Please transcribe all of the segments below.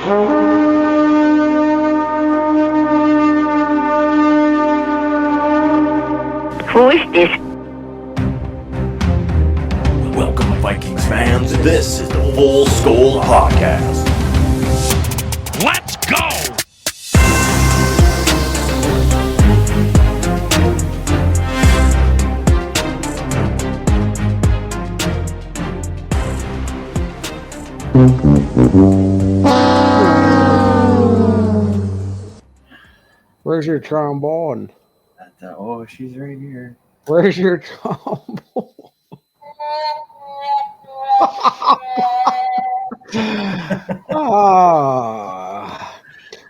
Who is this? Welcome, Vikings fans. This is the FullSkol podcast. Let's go! Where's your trombone? Oh, she's right here. Where's your trombone?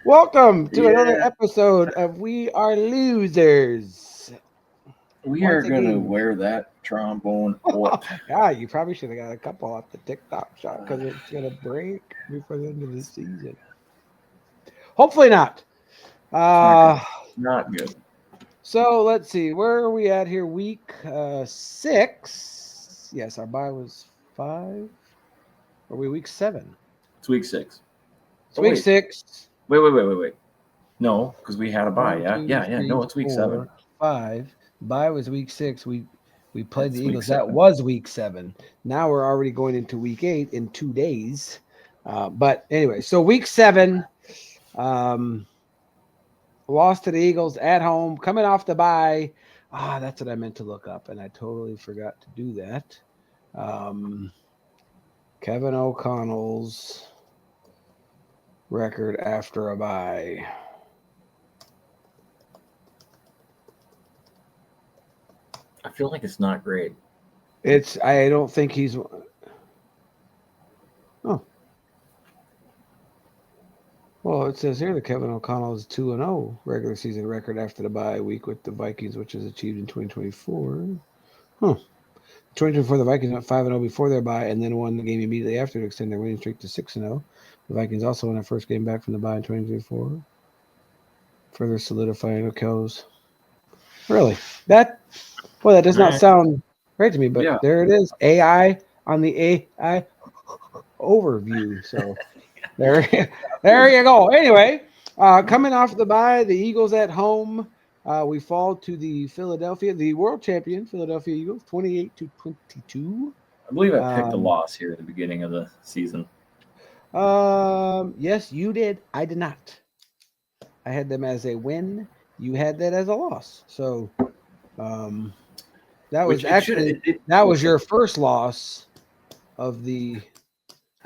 Welcome to another episode of We Are Losers. We are going to wear that trombone up. Yeah, you probably should have got a couple off the TikTok shot because it's going to break before the end of the season. Hopefully not. Not good. So let's see. Where are we at here? Week 6. Yes, our bye was 5. Are we week 7? It's week 6. It's week 6. Wait. No, because we had a bye. 1, 2, Yeah. 3, No, it's week 4, 7. 5. Bye was week 6. We played It's the week Eagles. 7. That was week 7. Now we're already going into week 8 in 2 days. But anyway, so week 7. Lost to the Eagles at home, coming off the bye. That's what I meant to look up, and I totally forgot to do that. Kevin O'Connell's record after a bye. I feel like it's not great. I don't think he's. Oh. Well, it says here that Kevin O'Connell is 2-0 regular season record after the bye week with the Vikings, which is achieved in 2024. 2024, the Vikings went 5-0 before their bye and then won the game immediately after to extend their winning streak to 6-0. The Vikings also won their first game back from the bye in 2024, further solidifying O'Connell's. Really? That does not sound right to me, but There it is. AI on the AI overview. So there you go. Anyway, coming off the bye, the Eagles at home. We fall to the world champion Philadelphia Eagles, 28-22. I believe I picked a loss here at the beginning of the season. Yes, you did. I did not. I had them as a win. You had that as a loss. So, that was that was your first loss of the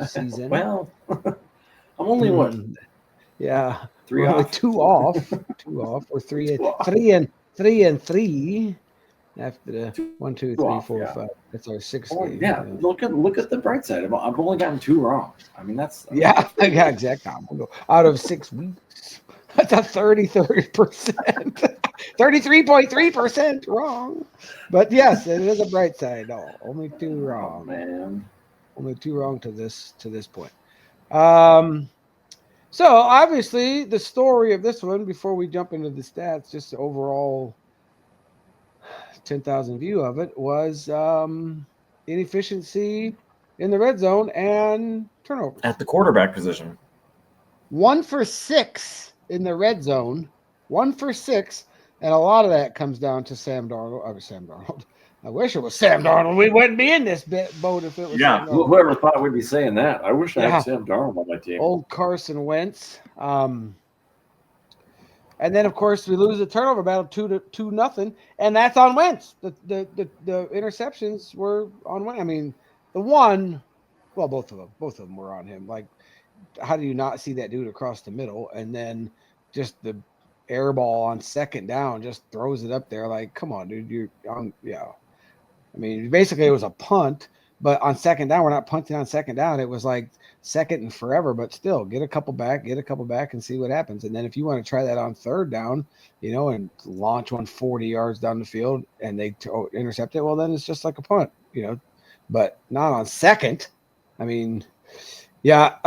season. Well, I'm only one. Yeah, 3 off. 2 off. 2 off. Or 3 and 3 after the 1, 2, 3, 4, 5. That's our 6th game. Yeah, look at the bright side. I've only gotten 2 wrong. I mean, that's exactly. Out of 6 weeks, that's a 30%, 33.3% wrong. But yes, it is a bright side. No, only 2 wrong. Oh, man. Only 2 wrong to this point. So obviously the story of this one, before we jump into the stats, just the overall 10,000 view of it, was inefficiency in the red zone and turnovers. At the quarterback position. 1 for 6 in the red zone. 1 for 6. And a lot of that comes down to Sam Darnold. I wish it was Sam Darnold. We wouldn't be in this boat if it was Sam Darnold. Whoever thought we'd be saying that. I wish I had Sam Darnold on my team. Old Carson Wentz. And then, of course, we lose the turnover battle 2-0, and that's on Wentz. The interceptions were on Wentz. I mean, the one, well, both of them were on him. Like, how do you not see that dude across the middle? And then just the air ball on second down just throws it up there. Like, come on, dude, you're on. Yeah. I mean, basically it was a punt, but on second down, we're not punting on second down. It was like second and forever, but still get a couple back and see what happens. And then if you want to try that on third down, and launch one 40 yards down the field and they intercept it, well, then it's just like a punt, but not on second. I mean, yeah.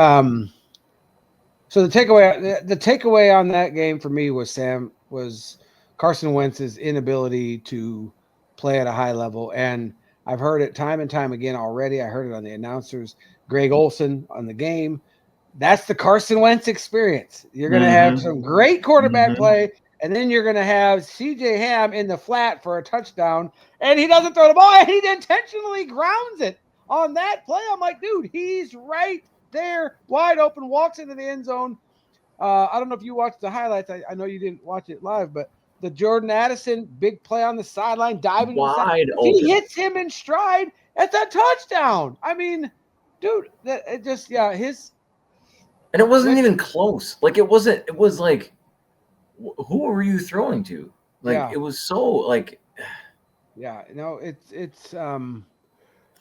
So the takeaway on that game for me was Carson Wentz's inability to play at a high level. And I've heard it time and time again already. I heard it on the announcers. Greg Olson on the game That's the Carson Wentz experience. You're going to have some great quarterback play, and then you're going to have CJ Ham in the flat for a touchdown, and he doesn't throw the ball, and he intentionally grounds it on that play. I'm like, dude, he's right there, wide open, walks into the end zone. I don't know if you watched the highlights. I know you didn't watch it live, but the Jordan Addison big play on the sideline, diving Wide open. He hits him in stride. That's a touchdown. I mean, dude, his. And it wasn't even close. Like it was like, who were you throwing to? Like it was so like. Yeah, no, it's. And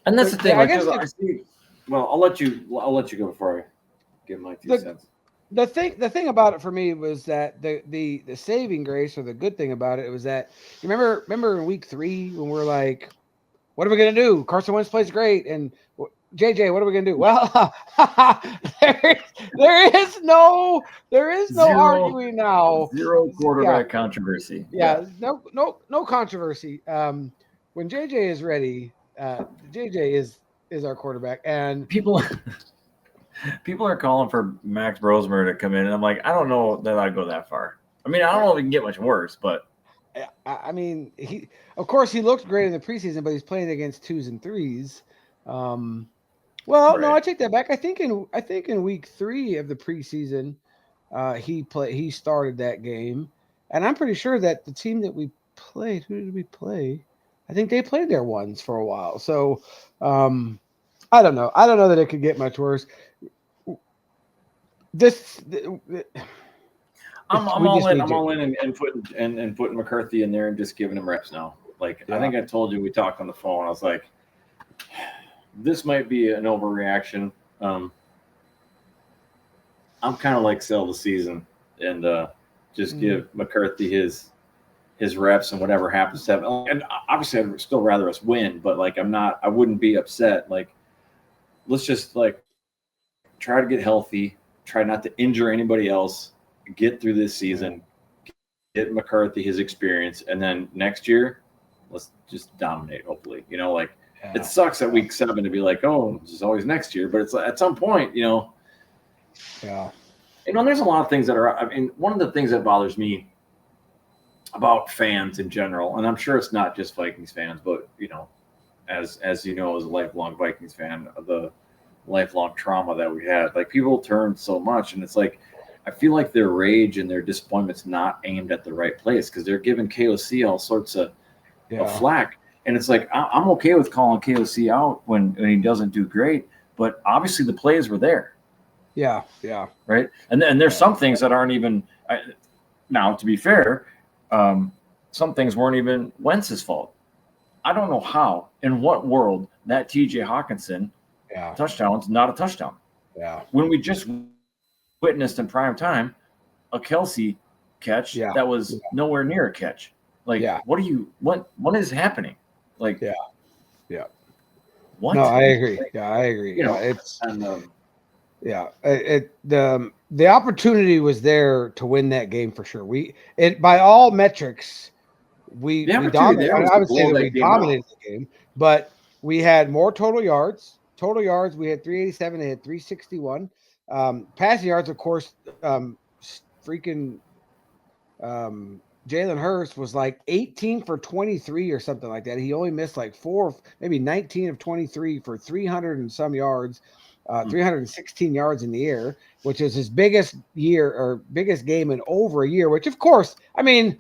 that's the thing. I see. Well, I'll let you go before I give my 2 cents. The thing about it for me was that the saving grace, or the good thing about it, was that you remember in week 3 when we're like, what are we gonna do? Carson Wentz plays great, and JJ, what are we gonna do? Well, there is no arguing now. Zero quarterback controversy. Yeah, no controversy. When JJ is ready, JJ is our quarterback, and people are calling for Max Brosmer to come in, and I'm like, I don't know that I'd go that far. I mean, I don't know if it can get much worse, but I mean, he looked great in the preseason, but he's playing against 2s and 3s. No, I take that back. I think in week 3 of the preseason, he started that game, and I'm pretty sure that the team that we played, who did we play? I think they played their ones for a while. So I don't know. I don't know that it could get much worse. I'm all in and putting McCarthy in there and just giving him reps now. Like I think I told you, we talked on the phone. I was like, this might be an overreaction. I'm kind of like sell the season and just give McCarthy his reps and whatever happens to happen. And obviously, I'd still rather us win, but like I wouldn't be upset. Like, let's just like try to get healthy, try not to injure anybody else, get through this season, get McCarthy his experience, and then next year, let's just dominate. Hopefully, it sucks at week 7 to be like, oh, this is always next year, but it's at some point, Yeah. There's a lot of things that are. I mean, one of the things that bothers me about fans in general, and I'm sure it's not just Vikings fans, but as you know, as a lifelong Vikings fan, the lifelong trauma that we had, like people turn so much, and it's like I feel like their rage and their disappointment's not aimed at the right place because they're giving KOC all sorts of flack, and it's like I'm okay with calling KOC out when he doesn't do great, but obviously the plays were there. Yeah, right. And there's some things that aren't even. Now, to be fair, some things weren't even Wentz's fault. I don't know how, in what world, that T.J. Hawkinson touchdown's not a touchdown. Yeah. When we just witnessed in prime time a Kelsey catch that was nowhere near a catch. Like, what is happening? Like, what? No, I agree. Yeah, I agree. It's and the opportunity was there to win that game for sure. By all metrics, we dominated. I would say that we dominated the game, but we had more total yards. Total yards, we had 387. They had 361. Passing yards, of course, freaking Jalen Hurts was like 18 for 23 or something like that. He only missed like 4, maybe 19 of 23 for 300 and some yards. 316 yards in the air, which is his biggest game in over a year, which of course, I mean,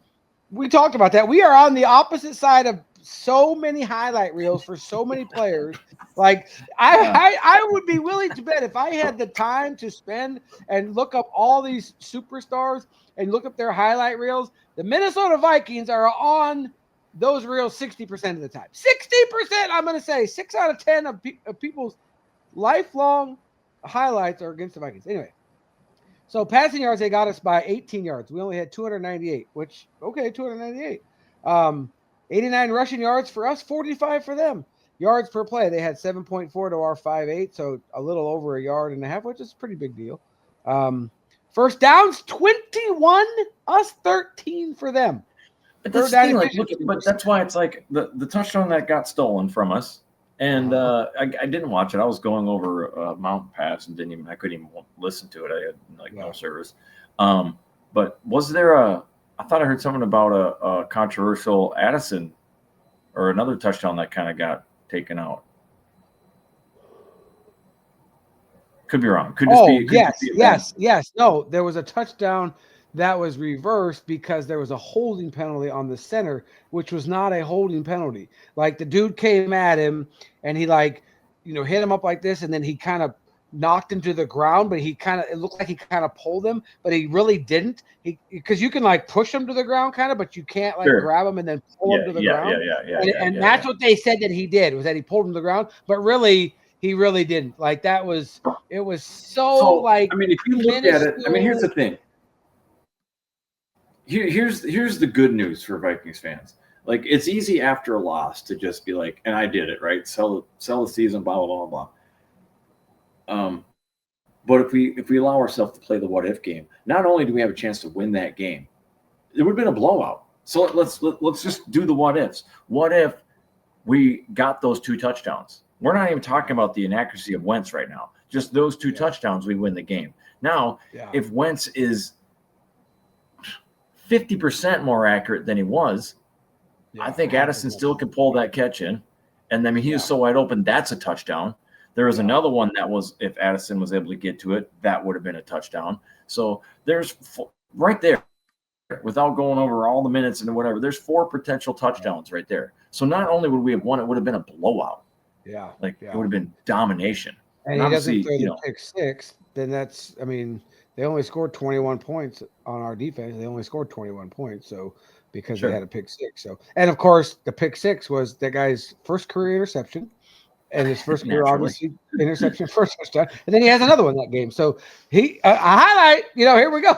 we talked about that. We are on the opposite side of so many highlight reels for so many players. Like I would be willing to bet if I had the time to spend and look up all these superstars and look up their highlight reels, the Minnesota Vikings are on those reels 60% of the time. 60%, I'm going to say 6 out of 10 of people's lifelong highlights are against the Vikings. Anyway, so passing yards, they got us by 18 yards. We only had 298, which, okay, 298. 89 rushing yards for us, 45 for them. Yards per play, they had 7.4 to our 5.8, so a little over a yard and a half, which is a pretty big deal. First downs, 21, us 13 for them. But that's the thing, but that's why it's like the touchdown that got stolen from us And I didn't watch it. I was going over Mountain Pass and I couldn't even listen to it. I had no service. But was there I thought I heard something about a controversial Addison or another touchdown that kind of got taken out. Could be wrong. Could just be. Yes. No, there was a touchdown that was reversed because there was a holding penalty on the center, which was not a holding penalty. Like the dude came at him and he hit him up like this, and then he kind of knocked him to the ground, but it looked like he kind of pulled him, but he really didn't. Because you can push him to the ground kind of, but you can't grab him and then pull him to the ground. And that's what they said that he did, was that he pulled him to the ground, but really he really didn't. It was so I mean, if you look at it, I mean, here's the thing. Here's the good news for Vikings fans. It's easy after a loss to just be like, and I did it, right? Sell the season, blah blah blah blah. But if we allow ourselves to play the what if game, not only do we have a chance to win that game, it would have been a blowout. So let's just do the what ifs. What if we got those 2 touchdowns? We're not even talking about the inaccuracy of Wentz right now. Just those 2 touchdowns, we win the game. Now, if Wentz is 50% more accurate than he was, I think Addison still could pull that catch in. And he was so wide open, that's a touchdown. There was another one that was, if Addison was able to get to it, that would have been a touchdown. So there's right there, without going over all the minutes and whatever, there's 4 potential touchdowns right there. So not only would we have won, it would have been a blowout. Yeah. It would have been domination. And he doesn't throw the pick 6, then they only scored 21 points on our defense. They only scored 21 points. So because they had a pick 6. So, and of course the pick 6 was that guy's first career interception and his first career, obviously, interception, first touchdown. And then he has another one that game. So a highlight, here we go.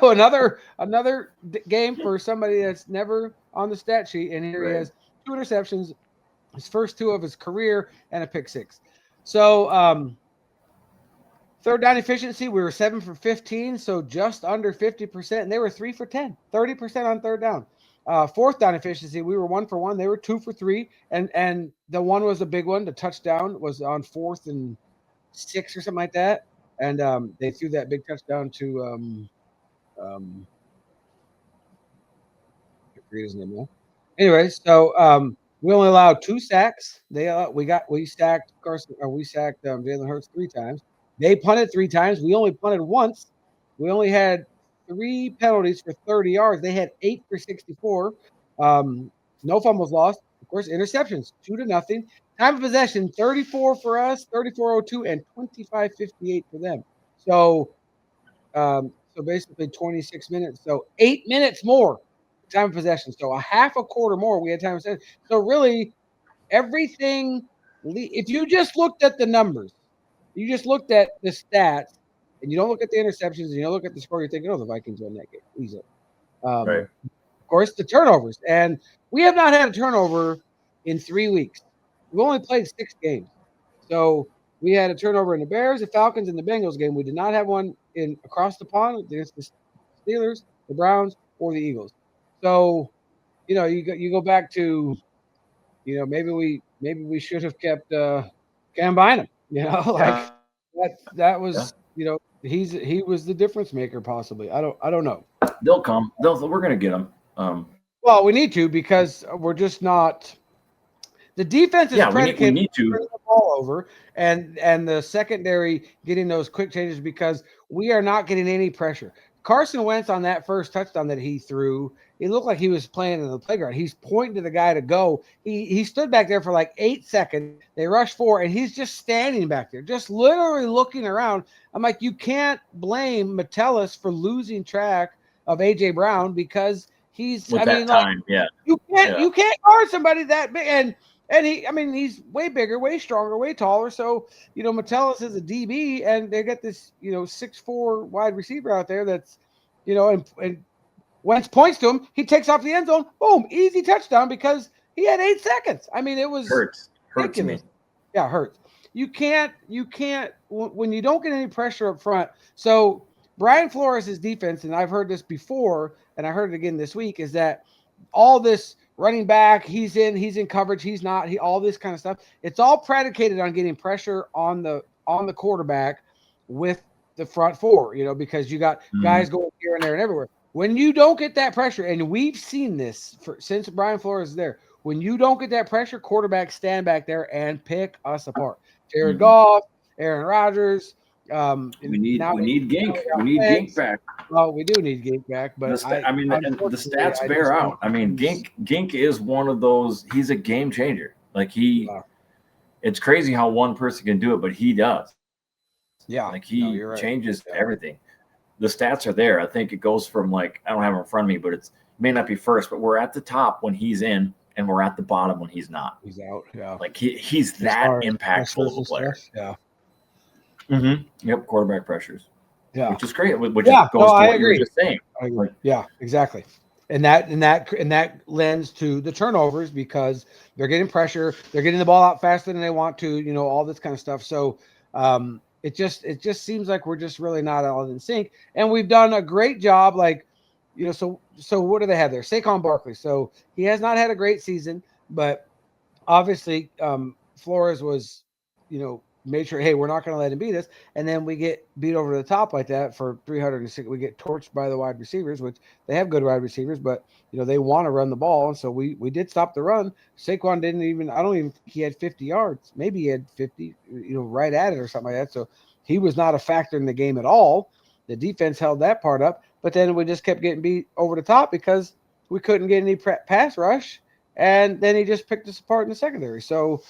Another game for somebody that's never on the stat sheet. And here he has 2 interceptions, his first 2 of his career, and a pick 6. So, third down efficiency, we were 7 for 15, so just under 50%. And they were 3 for 10, 30% on third down. Fourth down efficiency, we were 1 for 1. They were 2 for 3, and the one was a big one. The touchdown was on 4th and 6 or something like that, and they threw that big touchdown to I forget his name now. Anyway, so we only allowed 2 sacks. We sacked Jalen Hurts 3 times. They punted 3 times. We only punted once. We only had 3 penalties for 30 yards. They had 8 for 64. No fumbles lost. Of course, interceptions, 2-0. Time of possession, 34 for us, 34:02, and 25:58 for them. So basically 26 minutes. So 8 minutes more time of possession. So a half a quarter more we had time of possession. So really, everything. If you just looked at the numbers, you just looked at the stats, and you don't look at the interceptions, and you don't look at the score, you're thinking, the Vikings won that game easily. Right. Of course, the turnovers. And we have not had a turnover in 3 weeks. We've only played 6 games. So we had a turnover in the Bears, the Falcons, and the Bengals game. We did not have one across the pond against the Steelers, the Browns, or the Eagles. So, you go back to, maybe we should have kept Cam Bynum. That was, he was the difference maker possibly. I don't know. They'll come. We're gonna get them. Well, we need to, because we're just not. The defense is predicated we need to turning the ball over, and the secondary getting those quick changes, because we are not getting any pressure. Carson Wentz on that first touchdown that he threw, it looked like he was playing in the playground. He's pointing to the guy to go. He stood back there for 8 seconds. They rushed 4, and he's just standing back there, just literally looking around. I'm like, you can't blame Metellus for losing track of A.J. Brown, because he's. You can't guard somebody that big, and he's way bigger, way stronger, way taller. So, Metellus is a DB, and they got this, 6'4" wide receiver out there that's, and Wentz points to him, he takes off the end zone, boom, easy touchdown, because he had 8 seconds. I mean, it was hurts me. Yeah, hurts. You can't when you don't get any pressure up front. So Brian Flores' defense, and I've heard this before, and I heard it again this week, is that all this running back, he's in coverage, he's not, all this kind of stuff. It's all predicated on getting pressure on the quarterback with the front four, because you got guys going here and there and everywhere. When you don't get that pressure, and we've seen this since Brian Flores is there, when you don't get that pressure, quarterbacks stand back there and pick us apart. Jared Goff, Aaron Rodgers. We need Gink. We need Gink back. Well, we do need Gink back, but the stats bear out. I mean, Gink is one of those. He's a game changer. Like it's crazy how one person can do it, but he does. Yeah, like he changes everything. The stats are there. I think it goes from I don't have it in front of me, but it may not be first, but we're at the top when he's in, and we're at the bottom when he's not. He's out. Yeah, like he's that impactful of a player. Yeah. Mm-hmm. Yep. Quarterback pressures. Yeah, which is great. Which goes to what you were just saying. I agree. Yeah, exactly. And that lends to the turnovers because they're getting pressure, they're getting the ball out faster than they want to, all this kind of stuff. So it just seems like we're just really not all in sync. And we've done a great job, so what do they have there? Saquon Barkley. So he has not had a great season, but obviously Flores was, made sure, hey, we're not going to let him beat us. And then we get beat over the top like that for 306. We get torched by the wide receivers, which they have good wide receivers, but they want to run the ball. And so we did stop the run. Saquon didn't even, I don't even think he had 50 yards. Maybe he had 50, right at it or something like that. So he was not a factor in the game at all. The defense held that part up, but then we just kept getting beat over the top because we couldn't get any pass rush. And then he just picked us apart in the secondary. So,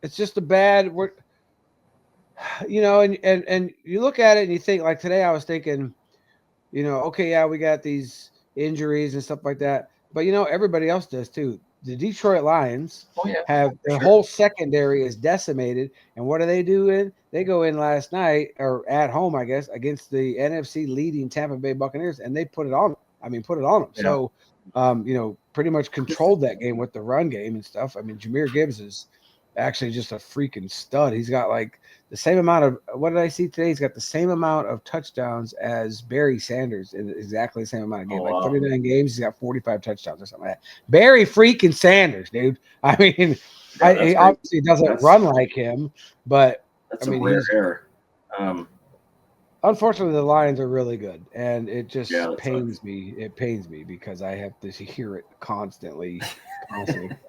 it's just a bad, and you look at it and you think, like today I was thinking, okay, yeah, we got these injuries and stuff like that, but everybody else does too. The Detroit Lions have their whole secondary is decimated, and what are they doing? They go in last night or at home, I guess, against the NFC leading Tampa Bay Buccaneers, and they put it on them. Yeah. So, pretty much controlled that game with the run game and stuff. I mean, Jahmyr Gibbs is actually just a freaking stud. He's got the same amount of, what did I see today? He's got the same amount of touchdowns as Barry Sanders in exactly the same amount of games. 39 games, he's got 45 touchdowns or something like that. Barry freaking Sanders, dude. I mean, he obviously doesn't run like him, but that's a rare error. Unfortunately, the Lions are really good, and it just pains me. It pains me because I have to hear it constantly.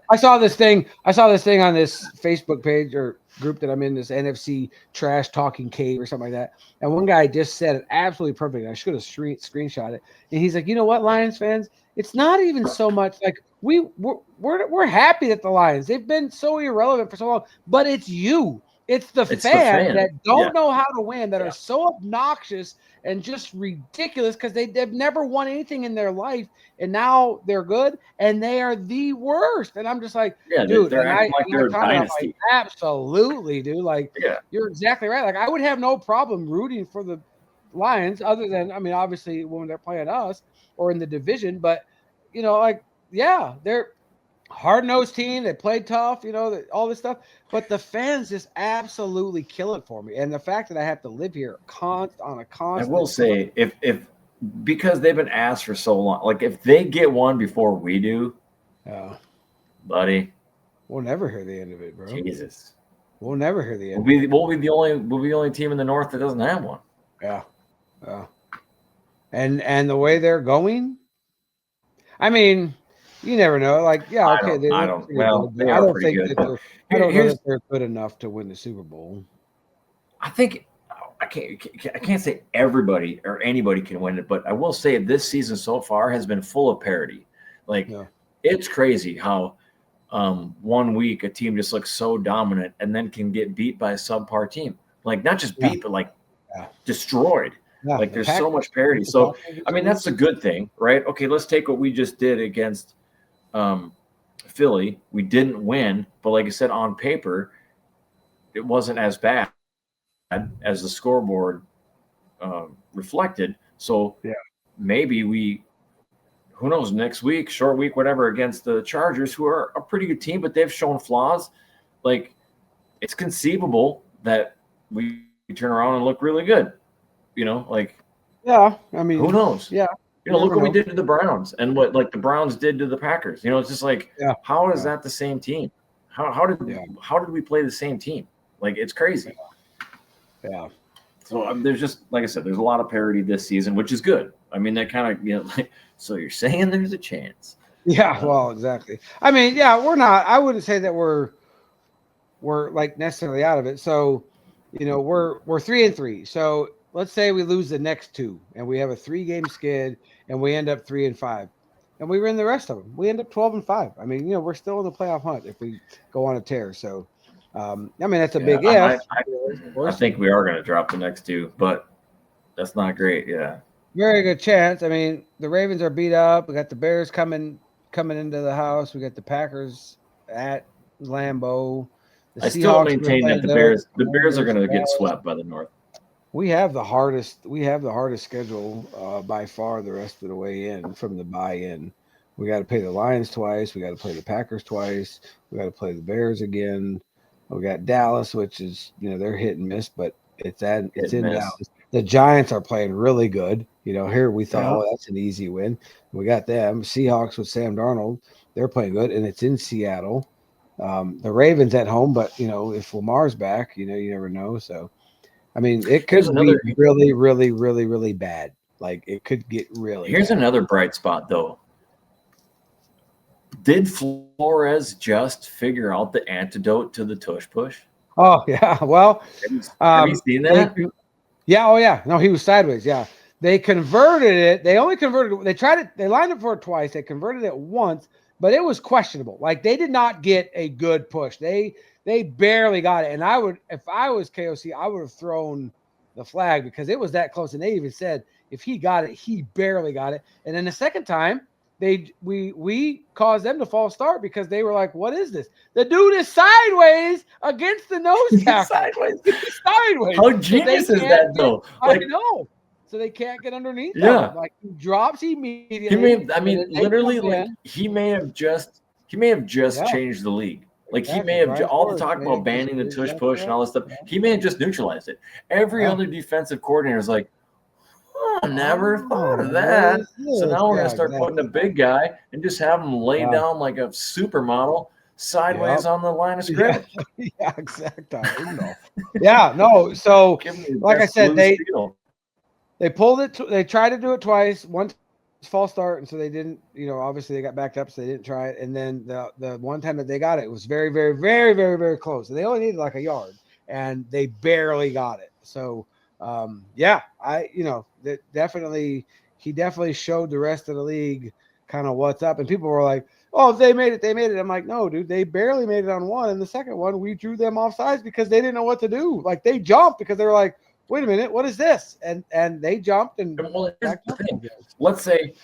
I saw this thing on this Facebook page or group that I'm in, this NFC trash talking cave or something like that. And one guy just said it absolutely perfect. I should have screenshot it. And he's like, you know what, Lions fans? It's not even so much like we're happy that the Lions, they've been so irrelevant for so long, but it's you. It's the fans that don't know how to win, that are so obnoxious and just ridiculous because they've never won anything in their life, and now they're good, and they are the worst. And I'm just like, dude, they're acting like they're a dynasty. Absolutely, dude. You're exactly right. I would have no problem rooting for the Lions, other than, I mean, obviously when they're playing us or in the division, but they're hard-nosed team. They played tough, all this stuff. But the fans just absolutely kill it for me. And the fact that I have to live here on a constant. I will say, if because they've been asked for so long, if they get one before we do, buddy, we'll never hear the end of it, bro. Jesus, we'll never hear the end. We'll be the only team in the North that doesn't have one. Yeah. And the way they're going, I mean. You never know. I don't think that they're good enough to win the Super Bowl. I think I can't say everybody or anybody can win it, but I will say this season so far has been full of parity. It's crazy how 1 week a team just looks so dominant and then can get beat by a subpar team. Not just beat, but destroyed. Yeah, there's so much parity. So I mean, that's a good thing, right? Okay, let's take what we just did against Philly. We didn't win, but like I said, on paper, it wasn't as bad as the scoreboard reflected. So maybe who knows, next week, short week, whatever, against the Chargers, who are a pretty good team, but they've shown flaws. It's conceivable that we turn around and look really good. Yeah, I mean, who knows? Yeah. look what we did to the Browns and what like the Browns did to the Packers. It's just like, how is that the same team? How did we play the same team? Like, it's crazy. Yeah. So there's just, like I said, there's a lot of parity this season, which is good. I mean, that kind of, like, so you're saying there's a chance. Yeah, well, exactly. I mean, yeah, we're not. I wouldn't say that we're like necessarily out of it. So, we're 3-3. So let's say we lose the next 2 and we have a 3-game skid and we end up 3-5, and we win the rest of them. We end up 12-5. I mean, we're still in the playoff hunt if we go on a tear. So, I mean, that's a big if. I think we are going to drop the next 2, but that's not great. Yeah. Very good chance. I mean, the Ravens are beat up. We got the Bears coming into the house. We got the Packers at Lambeau. I still maintain that the Bears are going to get swept by the North. We have the hardest schedule by far the rest of the way in from the buy-in. We got to play the Lions twice. We got to play the Packers twice. We got to play the Bears again. We got Dallas, which is, they're hit and miss, but it's in Dallas. The Giants are playing really good. Here we thought, that's an easy win. We got them. Seahawks with Sam Darnold, they're playing good, and it's in Seattle. The Ravens at home, but if Lamar's back, you never know. So, I mean, it could be really, really, really, really bad. Like, it could get really. Here's bad. another bright spot, though. Did Flores just figure out the antidote to the tush push? Oh yeah, well, have you seen that? Yeah, oh yeah. No, he was sideways. Yeah, they converted it. They only converted it. They tried it. They lined up for it twice. They converted it once, but it was questionable. Like, they did not get a good push. They barely got it. And I would, if I was KOC, I would have thrown the flag because it was that close. And they even said if he got it, he barely got it. And then the second time, we caused them to false start because they were like, what is this? The dude is sideways against the nose tackle. Sideways. How genius is that, though? I know. So they can't get underneath him. Like, he drops immediately. He may have just changed the league. Like, he may have all the talk about banning the tush push and all this stuff. He may have just neutralized it. Every other defensive coordinator is like, never thought of that. So now we're going to start putting a big guy and just have him lay down like a supermodel sideways on the line of scrimmage. Yeah, exactly. Yeah, no. So, like I said, they pulled it. They tried to do it twice. Once false start, and so they didn't. Obviously they got backed up, so they didn't try it. And then the one time that they got it, it was very, very, very, very, very close. And they only needed like a yard, and they barely got it. So. He definitely showed the rest of the league kind of what's up. And people were like, oh, if they made it. I'm like, no, dude, they barely made it on one. And the second one, we drew them off sides because they didn't know what to do. Like, they jumped because they were like, wait a minute, what is this? And they jumped and let's say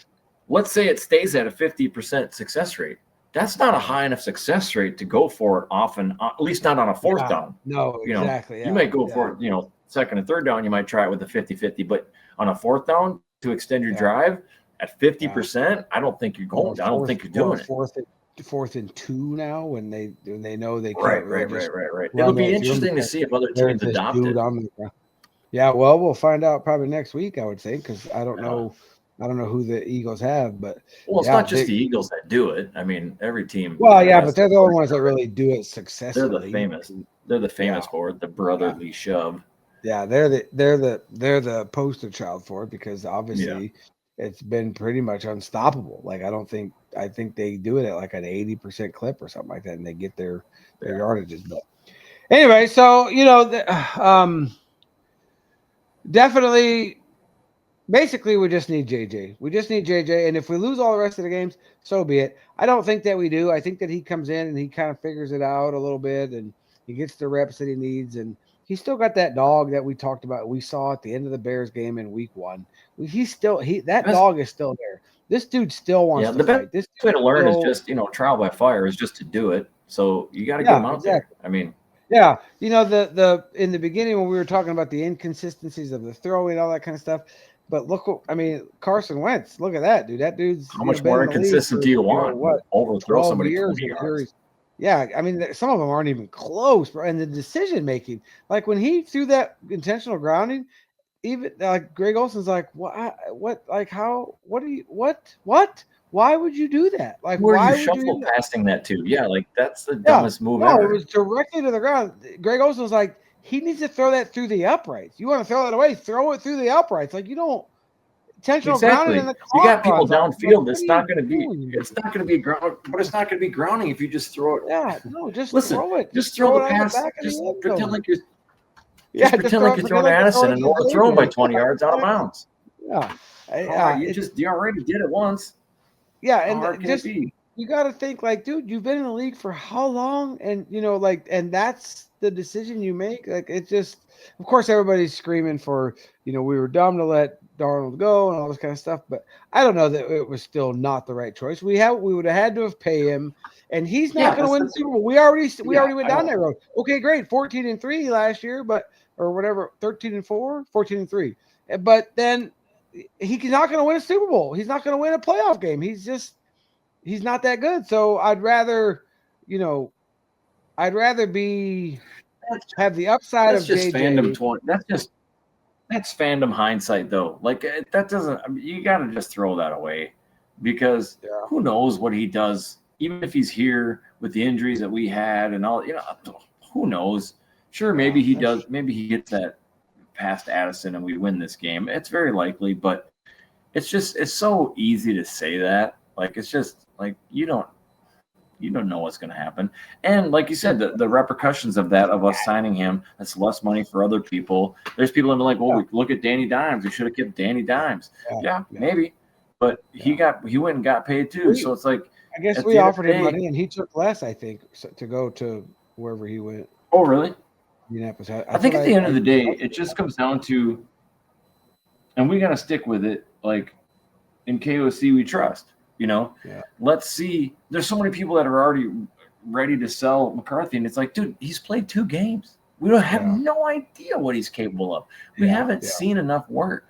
it stays at a 50% success rate. That's not a high enough success rate to go for it often, at least not on a fourth down. No, exactly. You might go for it, second and third down, you might try it with a 50-50, but on a fourth down to extend your drive at 50%, I don't think you're going. I don't think you're doing it. Fourth and 2 now when they know they can't. Right. It'll be interesting to see if other teams adopt it. Yeah, well, we'll find out probably next week, I would think, because I don't know. I don't know who the Eagles have, but it's not just the Eagles that do it. I mean, every team. Well, yeah, but they're the only ones that really do it successfully. They're the famous for it, the brotherly shove. Yeah, they're the poster child for it because obviously it's been pretty much unstoppable. Like, I think they do it at like an 80% clip or something like that, and they get their yardages. But anyway, so definitely. Basically, we just need JJ. And if we lose all the rest of the games, so be it. I don't think that we do. I think that he comes in and he kind of figures it out a little bit, and he gets the reps that he needs. And he's still got that dog that we talked about. We saw at the end of the Bears game in Week 1. That dog is still there. This dude still wants to fight. This way to learn is just trial by fire is just to do it. So you got to get him out there. I mean. Yeah, the in the beginning when we were talking about the inconsistencies of the throwing and all that kind of stuff. But Carson Wentz, look at that, dude. That dude's how much more inconsistent do you want? Overthrow somebody 20 yards. Yeah, I mean, some of them aren't even close, bro. And the decision making, like when he threw that intentional grounding, even like Greg Olson's like, what, like how, what do you, what? Why would you do that? Like, Who are why you would you shuffle do that? passing that to? Yeah, like that's the Yeah, dumbest move no, it ever. was directly to the ground. Greg Olson's like, he needs to throw that through the uprights. You want to throw that away? Throw it through the uprights. Like you don't intentional grounding and Exactly. the You clock got people runs off. Like, downfield. what It's are not you going to be. doing? It's not going to be ground, but it's not going to be grounding if you just throw it. Yeah, no, just Listen, throw it. just throw throw the it on the pass. back of Just the end pretend zone. like you're. Yeah, Just pretend like you're throwing like Addison and you're overthrow him by Xavier. 20 yards out of Exactly. bounds. Yeah, You already did it once. yeah, How and hard can just it be? you got to think like, dude, you've been in the league for how long? And like, and that's the decision you make. Like, it just, of course, everybody's screaming for, we were dumb to let Darnold go and all this kind of stuff. But I don't know that it was still not the right choice. We would have had to have paid him, and he's not going to win the Super Bowl. We already went down that road. Okay, great, 14-3 last year, or whatever, 13-4, 14-3. But then he's not going to win a Super Bowl. He's not going to win a playoff game. He's not that good. So I'd rather have the upside That's of just JJ. fandom 20. That's fandom hindsight though. Like that doesn't. I mean, you got to just throw that away because who knows what he does. Even if he's here with the injuries that we had and all, who knows? Sure, maybe he does. Maybe he gets that past Addison and we win this game. It's very likely, but it's so easy to say that. Like it's just like you don't know what's going to happen. And like you said, the repercussions of us signing him, that's less money for other people. There's people that are like, well, look at Danny Dimes. We should have kept Danny Dimes. Yeah, maybe. But he went and got paid too. So it's like, I guess we offered him money and he took less, I think, to go to wherever he went. Oh, really? Indianapolis. I think at the end of the day, it just comes down to, and we got to stick with it. Like in KOC, we trust. Let's see. There's so many people that are already ready to sell McCarthy, and it's like, dude, he's played 2 games. We don't have no idea what he's capable of. We haven't seen enough work.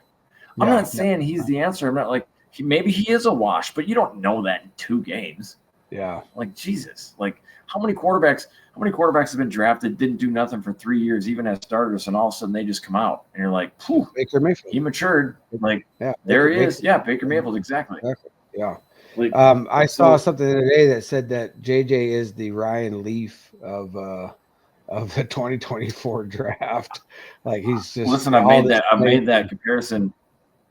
I'm not saying he's the answer. I'm not like maybe he is a wash, but you don't know that in 2 games. Yeah. Like Jesus. Like how many quarterbacks have been drafted, didn't do nothing for 3 years, even as starters, and all of a sudden they just come out and you're like, phew, Baker Mayfield. He matured. Like there he is. Yeah, Baker Mayfield, exactly. Yeah. I saw something today that said that JJ is the Ryan Leaf of the 2024 draft. Like he's just listen. I've made that comparison.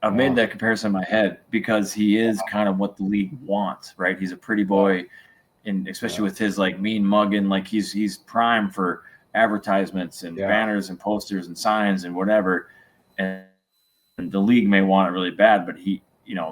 I've made that comparison in my head because he is kind of what the league wants, right? He's a pretty boy, and especially with his like mean mugging, like he's prime for advertisements and banners and posters and signs and whatever. And the league may want it really bad, but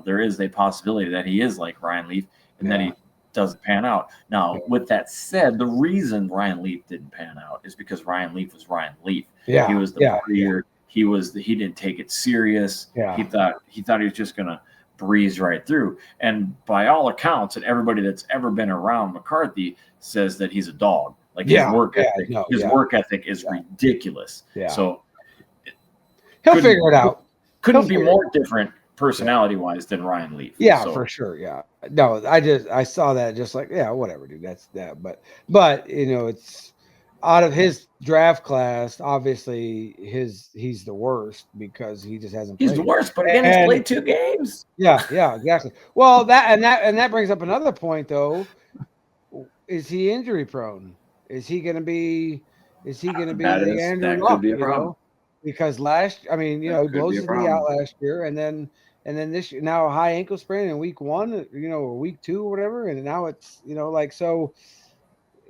there is a possibility that he is like Ryan Leaf and that he doesn't pan out. Now, with that said, the reason Ryan Leaf didn't pan out is because Ryan Leaf was Ryan Leaf. Yeah. He was the player. He didn't take it serious. Yeah. He thought he was just going to breeze right through. And by all accounts, and everybody that's ever been around McCarthy says that he's a dog. Like his work ethic is ridiculous. Yeah. So he'll figure it out. Couldn't be more different personality-wise than Ryan Leaf. Yeah, for sure. Yeah. No, I saw that just like, whatever, dude. That's that. But it's out of his draft class, obviously he's the worst because he just hasn't played. He's the worst, but again, he's played 2 games. Yeah, exactly. Well, that brings up another point though. Is he injury prone? Is he gonna be Andrew Luck, because he blows his knee out last year and then this year, now a high ankle sprain in week 1, or week 2 or whatever. And now it's, so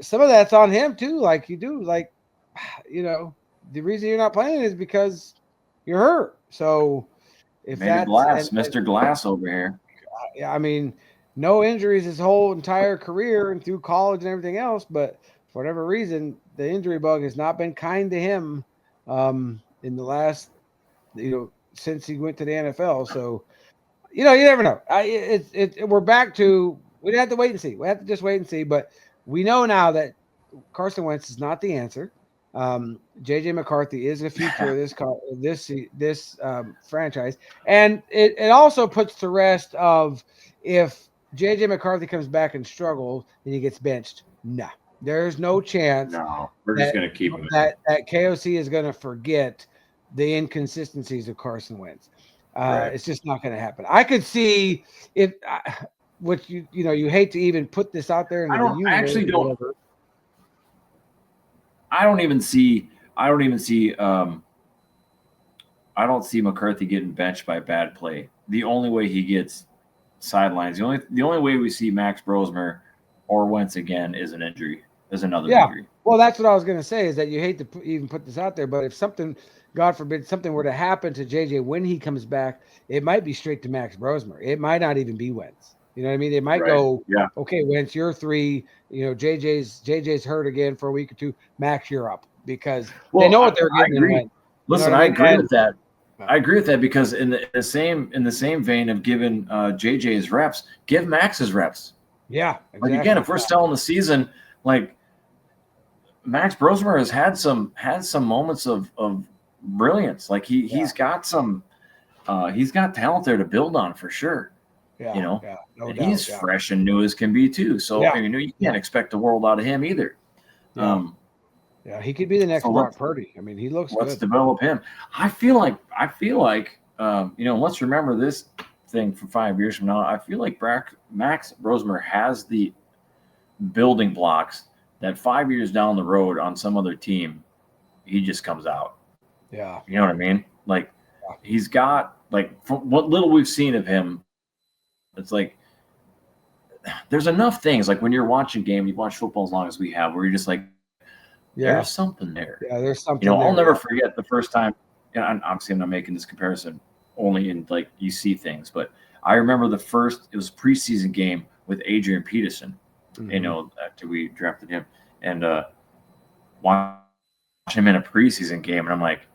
some of that's on him too. Like the reason you're not playing is because you're hurt. So if that's Mr. Glass over here. I mean, no injuries his whole entire career and through college and everything else. But for whatever reason, the injury bug has not been kind to him in the last, since he went to the NFL. So, you never know. We're back to, we'd have to wait and see. We have to just wait and see. But we know now that Carson Wentz is not the answer. JJ McCarthy is the future of this franchise. And it also puts to rest of if JJ McCarthy comes back and struggles and he gets benched. Nah, there's no chance. No, we're just going to keep him. That KOC is going to forget the inconsistencies of Carson Wentz. Right. It's just not going to happen. I could see if, which you hate to even put this out there. I don't even see McCarthy getting benched by bad play. The only way he gets sidelines, the only way we see Max Brosmer or Wentz again is an injury, is another injury. Well, that's what I was going to say, is that you hate to even put this out there, but if something, God forbid, something were to happen to JJ when he comes back, it might be straight to Max Brosmer. It might not even be Wentz. You know what I mean? They might go, okay, Wentz, you're 3. JJ's hurt again for a week or 2. Max, you're up, because they know what they're getting in Wentz. Listen, I agree with that. I agree with that, because in the same vein of giving JJ his reps, give Max his reps. Yeah, exactly. Like, again, if we're still in the season, like, Max Brosmer has had some moments of brilliance. Like he's got talent there to build on for sure. Yeah, no doubt, he's fresh and new as can be too. So you can't expect the world out of him either. He could be the next Brock Purdy. I mean, he looks good. Let's develop him. I feel like let's remember this thing from 5 years from now. I feel like Max Brosmer has the building blocks that 5 years down the road on some other team, he just comes out. Yeah. You know what I mean? Like, he's got, like, from what little we've seen of him, it's like there's enough things, like when you're watching a game, you watch football as long as we have, where you're just like, there's something there. Yeah, there's something there. I'll never forget the first time, and obviously I'm not making this comparison only in, like, you see things, but I remember it was a preseason game with Adrian Peterson. After we drafted him, and watch him in a preseason game, and I'm like,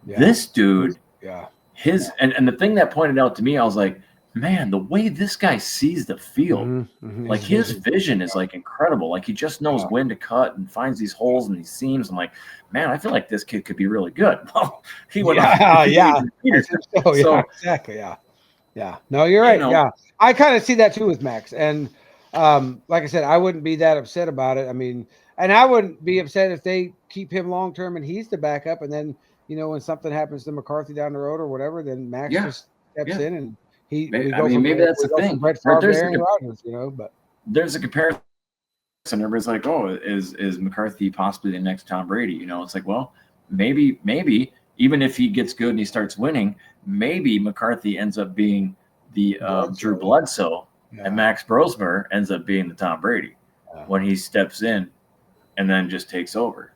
this dude, and the thing that pointed out to me, I was like, man, the way this guy sees the field, like his vision is like incredible. Like, he just knows when to cut and finds these holes and these seams. I'm like, man, I feel like this kid could be really good. Well, he went exactly, yeah. No, you're right. Yeah, I kind of see that too with Max, and like I said, I wouldn't be that upset about it. I mean, and I wouldn't be upset if they keep him long term and he's the backup, and then when something happens to McCarthy down the road or whatever, then Max just steps in and maybe that's the thing. But there's a comparison. Everybody's like, oh, is McCarthy possibly the next Tom Brady? It's like, well, maybe even if he gets good and he starts winning, maybe McCarthy ends up being the Drew Bledsoe. Yeah. And Max Brosmer ends up being the Tom Brady when he steps in and then just takes over.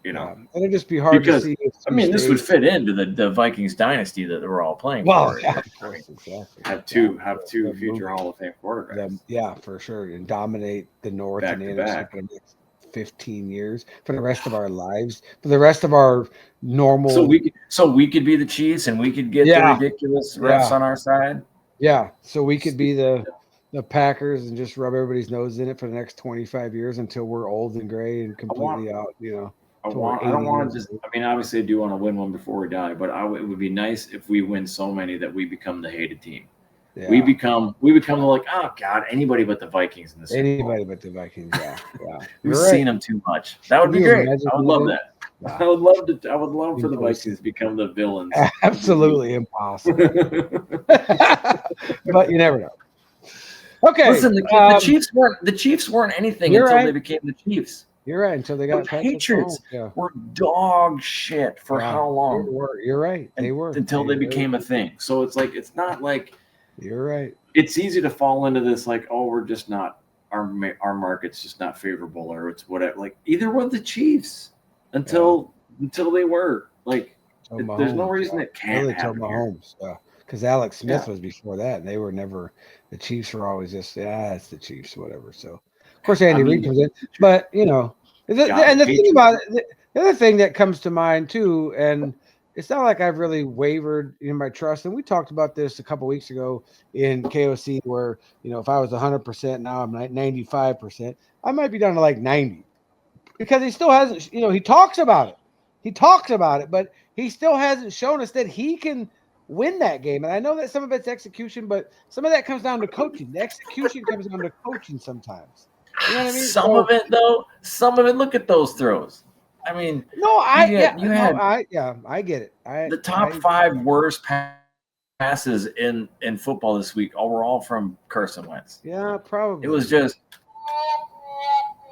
And it'd just be hard to see. This would fit into the Vikings dynasty that we're all playing. Well, yeah, of course, exactly. Have two future Hall of Fame quarterbacks. Yeah, for sure, and dominate the North and the NFC for the next 15 years, for the rest of our lives, for the rest of our normal. So we could be the Chiefs, and we could get the ridiculous refs on our side. Yeah, so we could be the Packers and just rub everybody's nose in it for the next 25 years until we're old and gray and completely out. I don't want to just. Obviously, I do want to win one before we die, but it would be nice if we win so many that we become the hated team. Yeah. We become like, oh God, anybody but the Vikings in this. Anybody but the Vikings, yeah. We've seen them too much. That would be great. I would love that. Yeah. I would love for the Vikings to become the villains. Absolutely impossible. But you never know. Okay. Listen, the Chiefs weren't anything until they became the Chiefs. You're right. Until they got the Patriots were dog shit for how long? You're right. They were until they became a thing. So it's like, it's not like. You're right. It's easy to fall into this, like, oh, we're just not, our market's just not favorable, or it's whatever. Like, either were the Chiefs until they were. Like, there's no reason it can't happen. Mahomes, because Alex Smith was before that, and they were never. The Chiefs were always just, it's the Chiefs, whatever. So, of course, Andy Reid comes in, but and the thing about it, the other thing that comes to mind too, and it's not like I've really wavered in my trust. And we talked about this a couple weeks ago in KOC, where if I was 100%, now I'm 95%. I might be down to like 90, because he still hasn't. He talks about it, but he still hasn't shown us that he can win that game. And I know that some of it's execution, but some of that comes down to coaching. The execution comes down to coaching sometimes. You know what I mean? Some of it, look at those throws. I mean, I get it. The top 5 worst passes in football this week were all from Carson Wentz. Yeah, probably. It was just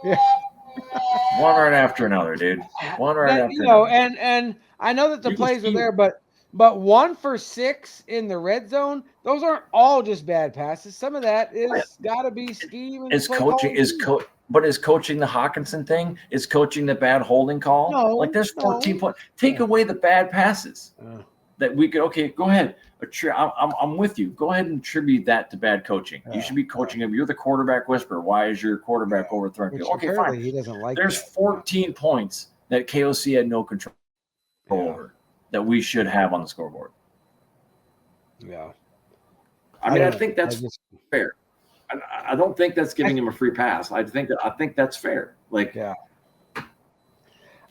one right after another, dude. One right after another. And I know that the plays are there, but 1 for 6 in the red zone. Those aren't all just bad passes. Some of that is got to be scheme. Is coaching But is coaching the Hawkinson thing? Is coaching the bad holding call? No, there's 14 points. Take away the bad passes that we could. Okay, go ahead. I'm with you. Go ahead and attribute that to bad coaching. You should be coaching him. You're the quarterback whisperer. Why is your quarterback overthrowing people? Okay, fine. He doesn't like. There's 14 points that KOC had no control over that we should have on the scoreboard. Yeah. I think that's fair. I don't think that's giving him a free pass. I think that's fair.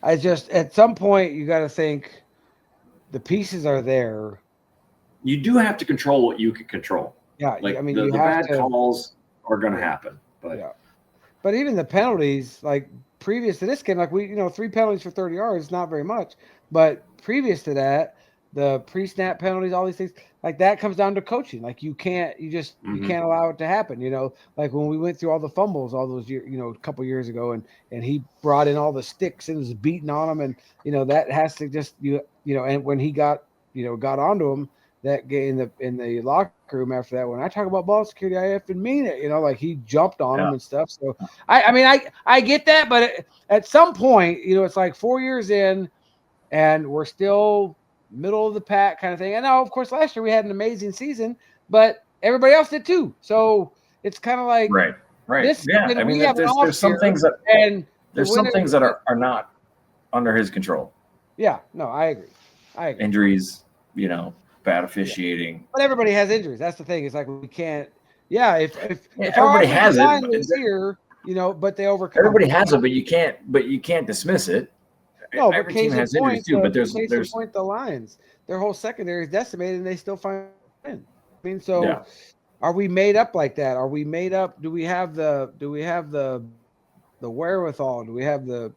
I just at some point you got to think the pieces are there. You do have to control what you can control. Yeah, the bad calls are going to happen. But even the penalties, like previous to this game, like 3 penalties for 30 yards is not very much. But previous to that, the pre-snap penalties, all these things, like that comes down to coaching. Like you can't allow it to happen. Like when we went through all the fumbles all those years, a couple years ago, and he brought in all the sticks and was beating on them, and that has to just and when he got onto him that game in the locker room after that, when I talk about ball security, I effing mean it. Like he jumped on him and stuff. So I get that, but at some point, it's like 4 years in, and we're still middle of the pack kind of thing. And now, of course, last year we had an amazing season, but everybody else did too. So it's kind of like right. This, yeah, there's some things that are not under his control. Yeah, no, I agree. Injuries, bad officiating. But everybody has injuries. That's the thing. It's like we can't. Yeah, if everybody has it here, but they overcome. Everybody has it, but you can't dismiss it. No, every team has injuries too, but there's the Lions, their whole secondary is decimated, and they still find win. I mean, so are we made up like that? Are we made up? Do we have the wherewithal? Do we have the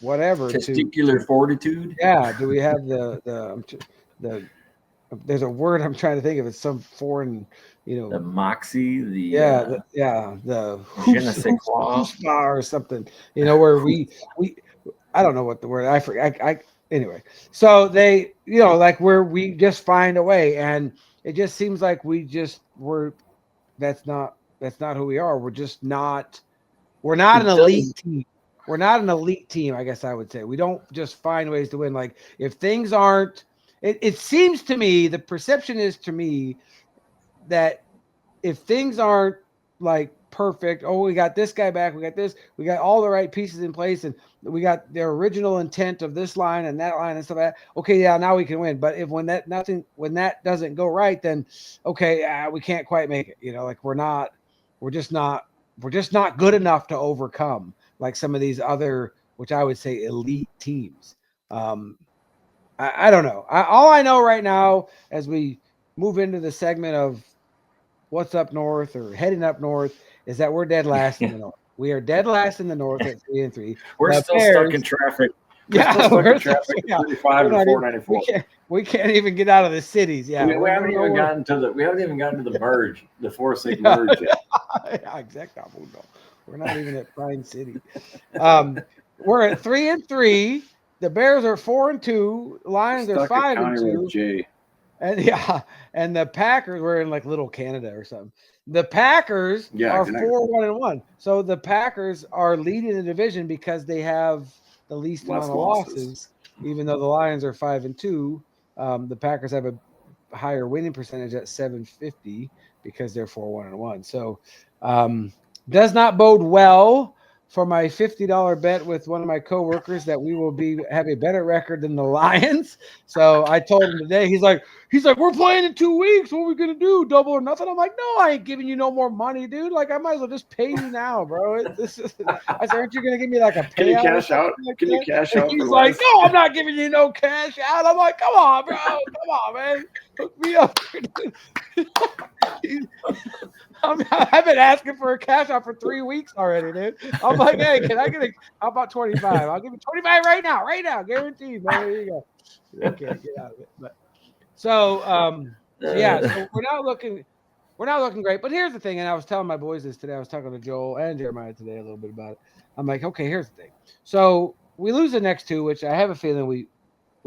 whatever testicular fortitude? Yeah. Do we have the there's a word I'm trying to think of. It's some foreign, the moxie, the je ne sais quoi or something, where we I don't know what the word I forget. Anyway, so they, like where we just find a way, and it just seems like that's not who we are. We're not an elite team. We're not an elite team, I guess I would say. We don't just find ways to win. Like if things aren't, it seems to me, the perception is to me that if things aren't like perfect, we got this guy back, we got all the right pieces in place, and we got their original intent of this line and that line and stuff like that. Okay, yeah, now we can win. But if when that doesn't go right, then we can't quite make it. Like we're just not good enough to overcome like some of these other, which I would say elite teams. I don't know. All I know right now, as we move into the segment of what's up north or heading up north, is that we're dead last in the north. We are dead last in the north at 3-3. We're still stuck in traffic. We're stuck in traffic. 35 and 494. We can't even get out of the cities. Yeah, we haven't even gotten to the merge, the 4-6 merge yet. Yeah, exactly. We're not even at Pine City. We're at 3-3. The Bears are 4-2. Lions are 5-2. And the Packers, we're in like Little Canada or something. The Packers are 4-1-1. So the Packers are leading the division because they have the least amount of losses, even though the Lions are 5-2. The Packers have a higher winning percentage at 750 because they're 4-1-1. So does not bode well for my $50 bet with one of my coworkers that we will have a better record than the Lions. So I told him today, he's like, we're playing in 2 weeks. What are we gonna do? Double or nothing? I'm like, no, I ain't giving you no more money, dude. Like I might as well just pay you now, bro. I said, aren't you gonna give me like a payout? Can you cash out? Can you cash out? He's like, no, I'm not giving you no cash out. I'm like, come on, bro. Come on, man. Hook me up. I've been asking for a cash out for 3 weeks already, dude. I'm like, hey, can I get how about 25? I'll give you 25 right now, guaranteed, man. There you go. I can't get out of it. But so yeah, so we're not looking great. But here's the thing, and I was telling my boys this today. I was talking to Joel and Jeremiah today a little bit about it. I'm like, okay, here's the thing. So we lose the next two, which I have a feeling we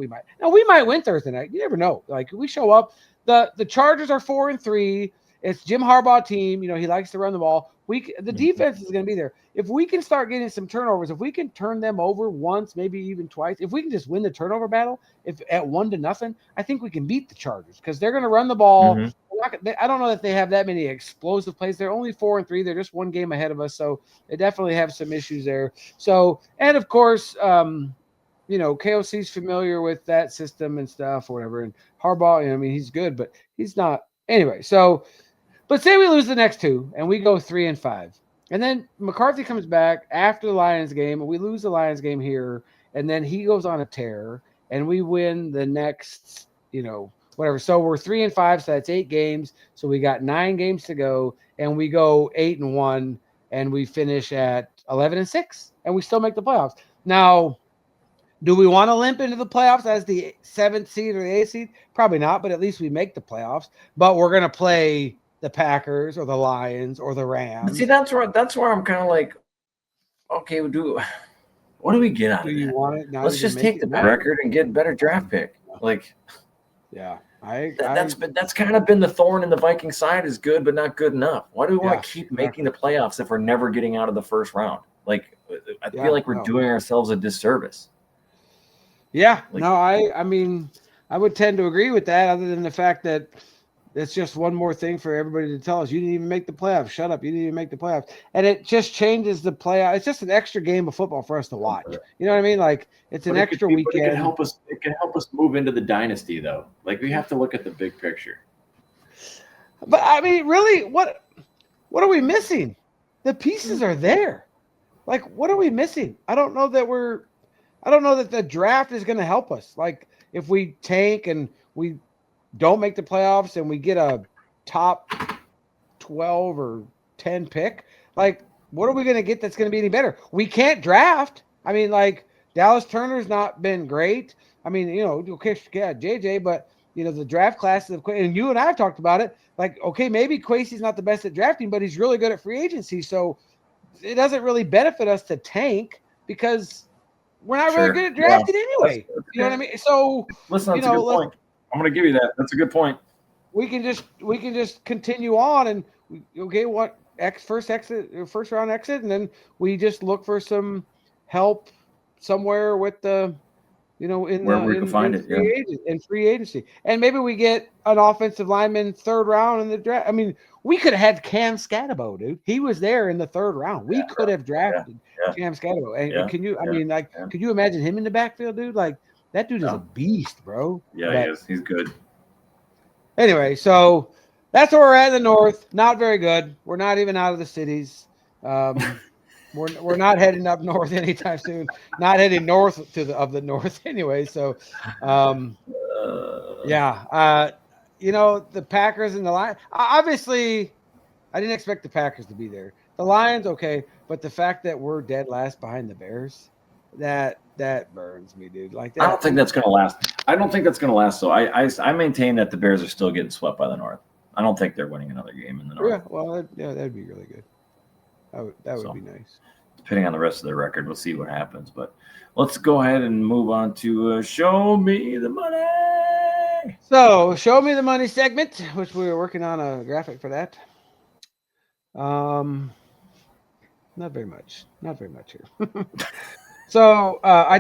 might. Now we might win Thursday night. You never know. Like we show up. The Chargers are 4-3. It's Jim Harbaugh team. He likes to run the ball. The defense is going to be there. If we can start getting some turnovers, if we can turn them over once, maybe even twice, if we can just win the turnover battle, if at 1-0, I think we can beat the Chargers because they're going to run the ball. I don't know that they have that many explosive plays. They're only 4-3. They're just one game ahead of us, so they definitely have some issues there. So, and of course, KOC's familiar with that system and stuff or whatever. And Harbaugh, he's good, but he's not. Anyway, so, but say we lose the next two and we go 3-5. And then McCarthy comes back after the Lions game, and we lose the Lions game here, and then he goes on a tear, and we win the next, whatever. So we're 3-5, so that's 8 games. So we got 9 games to go, and we go 8-1, and we finish at 11-6, and we still make the playoffs. Now, do we want to limp into the playoffs as the 7th seed or the 8th seed? Probably not, but at least we make the playoffs. But we're going to play the Packers or the Lions or the Rams. But see, that's where I'm kind of like, okay, what do we get out of it? Want it? Let's just take the record and get a better draft pick. Like, yeah, that's kind of been the thorn in the Viking side is good, but not good enough. Why do we want to keep making the playoffs if we're never getting out of the first round? Like, I feel like we're doing ourselves a disservice. Yeah, I mean, I would tend to agree with that, other than the fact that it's just one more thing for everybody to tell us. You didn't even make the playoffs. Shut up. You didn't even make the playoffs. And it just changes the playoff. It's just an extra game of football for us to watch. You know what I mean? Like, it's an extra weekend. It can help us move into the dynasty, though. Like, we have to look at the big picture. But, I mean, really, what are we missing? The pieces are there. Like, what are we missing? I don't know that the draft is going to help us. Like, if we tank and we don't make the playoffs and we get a top 12 or 10 pick, like, what are we going to get that's going to be any better? We can't draft. I mean, like, Dallas Turner's not been great. I mean, okay, yeah, JJ, but, the draft classes of, and you and I have talked about it, like, okay, maybe Kwesi's not the best at drafting, but he's really good at free agency. So it doesn't really benefit us to tank because we're not really good at drafting anyway. You know what I mean? So listen, that's a good point. I'm going to give you that. That's a good point. We can just continue on and first round exit, and then we just look for some help somewhere with the in free agency, and maybe we get an offensive lineman 3rd round in the draft. I mean, we could have had Cam Scatabo, dude. He was there in the 3rd round. We could have drafted Cam Scatabo. And can you? I mean, like, could you imagine him in the backfield, dude? Like, that dude is a beast, bro. Yeah, he is. He's good. Anyway, so that's where we're at in the north. Not very good. We're not even out of the cities. We're not heading up north anytime soon. Not heading north of the north anyway. So, the Packers and the Lions. Obviously, I didn't expect the Packers to be there. The Lions, okay, but the fact that we're dead last behind the Bears, that burns me, dude. Like that. I don't think that's going to last. So I maintain that the Bears are still getting swept by the North. I don't think they're winning another game in the North. Yeah, well, that'd be really good. That would be nice. Depending on the rest of the record, we'll see what happens. But let's go ahead and move on to Show Me the Money. So, Show Me the Money segment, which we were working on a graphic for that. Not very much here. So I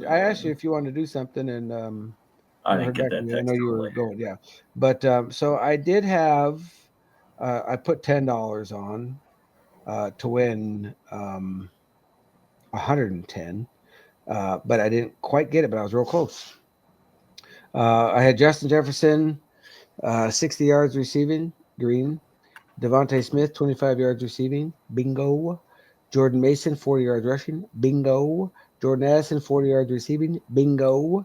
asked you if you wanted to do something, and I didn't get that. I know you were going, yeah. But so I did have. I put $10 on to win 110, but I didn't quite get it. But I was real close. I had Justin Jefferson, 60 yards receiving, green. Devontae Smith, 25 yards receiving, bingo. Jordan Mason, 40 yards rushing, bingo. Jordan Addison, 40 yards receiving, bingo.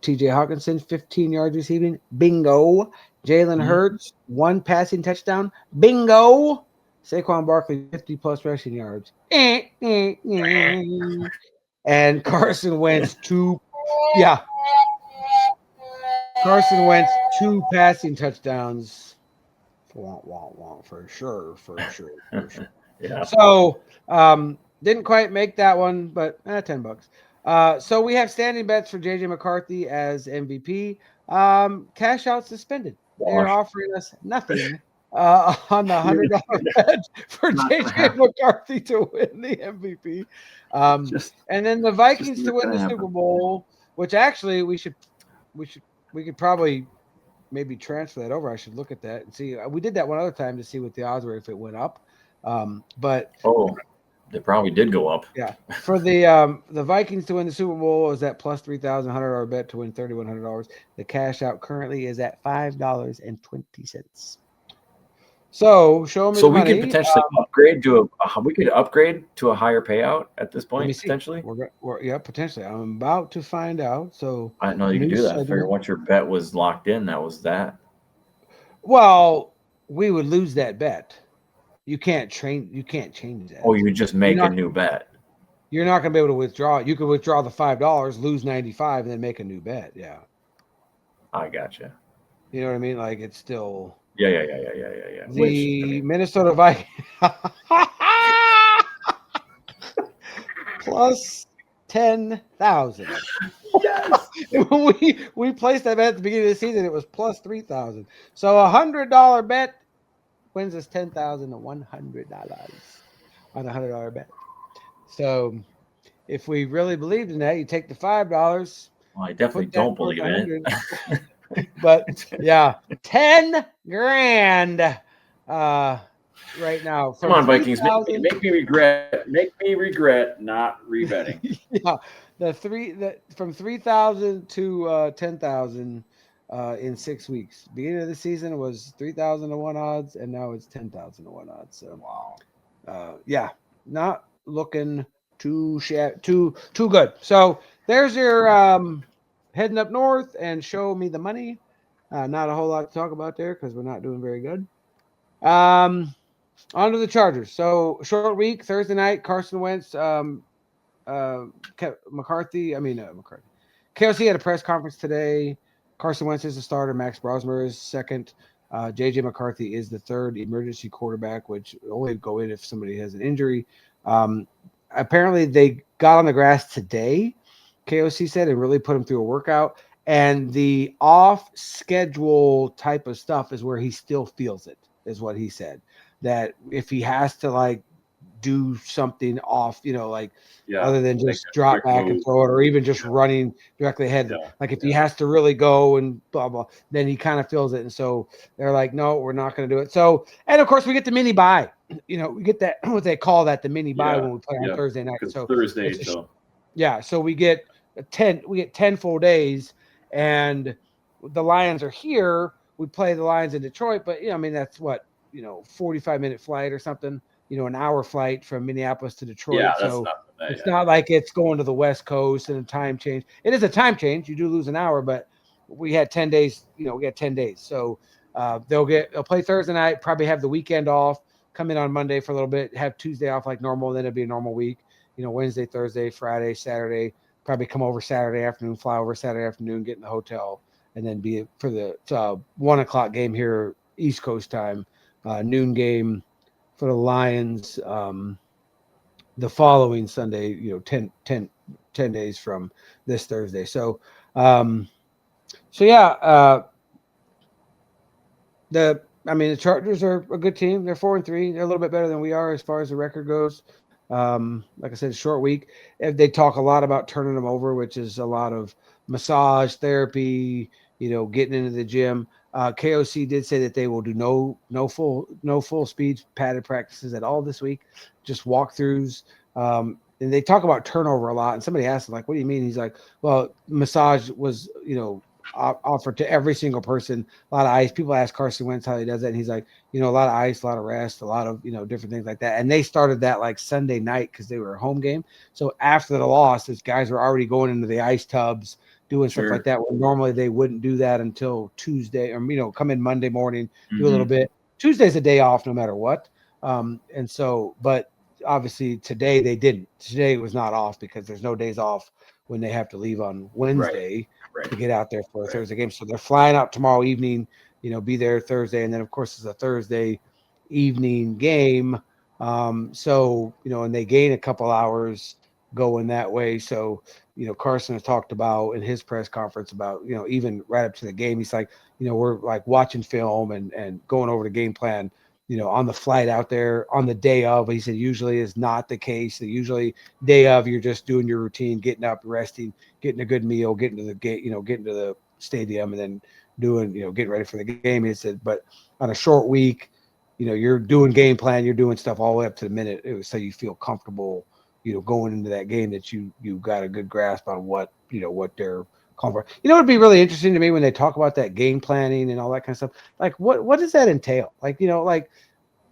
T.J. Hawkinson, 15 yards receiving. Bingo. Jalen Hurts, 1 passing touchdown. Bingo. Saquon Barkley, 50-plus rushing yards. And Carson Wentz, 2. Yeah. Carson Wentz, 2 passing touchdowns. For sure. Yeah. So, didn't quite make that one, but $10. So we have standing bets for JJ McCarthy as MVP. Cash out suspended. They're offering us nothing on the $100 bet for JJ McCarthy to win the MVP. And then the Vikings to win the Super Bowl, which actually we could probably maybe transfer that over. I should look at that and see. We did that one other time to see what the odds were if it went up. But they probably did go up. Yeah, for the Vikings to win the Super Bowl is at plus $3,100 bet to win $3,100. The cash out currently is at $5.20. So show me. So we could potentially upgrade to a higher payout at this point potentially. Yeah, potentially. I'm about to find out. So I didn't know you could do that. I figured once your bet was locked in, that was that. Well, we would lose that bet. You can't change that. Oh, you just make a new bet. You're not going to be able to withdraw. You could withdraw the $5, lose 95, and then make a new bet. Yeah. I gotcha. You know what I mean? Like it's still. Yeah. The Minnesota Vikings plus 10,000. Yes. When we placed that bet at the beginning of the season, it was plus 3,000. So $100 bet wins us $10,100 on a $100 bet. So if we really believed in that, you take the $5. Well, I definitely don't believe in it. But yeah, $10,000 right now. Come on, Vikings, make me regret not rebetting. Yeah, from 3,000 to 10,000 in 6 weeks. Beginning of the season was 3,000 to 1 odds, and now it's 10,000 to 1 odds. So wow, yeah, not looking too good. So there's your heading up north and show me the money. Not a whole lot to talk about there because we're not doing very good. On to the Chargers. So short week, Thursday night, Carson Wentz, McCarthy. KOC had a press conference today. Carson Wentz is the starter. Max Brosmer is second. JJ McCarthy is the third emergency quarterback, which only go in if somebody has an injury. Apparently they got on the grass today, KOC said, and really put him through a workout. And the off-schedule type of stuff is where he still feels it, is what he said. That if he has to, do something off, other than just drop back and throw it, or even just running directly ahead. Yeah. If he has to really go and blah, blah, then he kind of feels it. And so they're like, no, we're not going to do it. So, and of course we get the mini bye, we get that, what they call that, the mini bye when we play on Thursday night. So Thursday. So we get 10 full days, and the Lions are here. We play the Lions in Detroit, but that's what, 45-minute flight or something. An hour flight from Minneapolis to Detroit. Yeah, so it's not like it's going to the West Coast and a time change. It is a time change. You do lose an hour, but we had 10 days. We got 10 days. So they'll play Thursday night, probably have the weekend off, come in on Monday for a little bit, have Tuesday off like normal, then it'll be a normal week. Wednesday, Thursday, Friday, Saturday, probably come over Saturday afternoon, fly over Saturday afternoon, get in the hotel, and then be for the 1 o'clock game here, East Coast time, noon game for the Lions the following Sunday, 10 days from this Thursday. So, the Chargers are a good team. They're 4-3. They're a little bit better than we are as far as the record goes. Like I said, short week. They talk a lot about turning them over, which is a lot of massage therapy, getting into the gym. KOC did say that they will do no full speed padded practices at all this week, just walkthroughs. And they talk about turnover a lot. And somebody asked him, what do you mean? He's like, well, massage was, offered to every single person, a lot of ice. People ask Carson Wentz how he does that. And he's like, a lot of ice, a lot of rest, a lot of, different things like that. And they started that Sunday night because they were a home game. So after the loss, these guys were already going into the ice tubs, doing stuff like that. Where normally they wouldn't do that until Tuesday, or come in Monday morning, do a little bit. Tuesday's a day off no matter what. And so, but obviously today they didn't. Today was not off because there's no days off when they have to leave on Wednesday to get out there for a Thursday game. So they're flying out tomorrow evening, be there Thursday. And then of course it's a Thursday evening game. So, and they gain a couple hours going that way. So, Carson has talked about in his press conference about, even right up to the game, he's like, we're like watching film and going over the game plan, on the flight out there on the day of. He said usually is not the case. Usually day of, you're just doing your routine, getting up, resting, getting a good meal, getting to the gate, getting to the stadium, and then doing, getting ready for the game. He said, but on a short week, you're doing game plan, you're doing stuff all the way up to the minute. It was so you feel comfortable, going into that game, that you got a good grasp on what they're calling for. It'd be really interesting to me when they talk about that game planning and all that kind of stuff. Like, what does that entail? I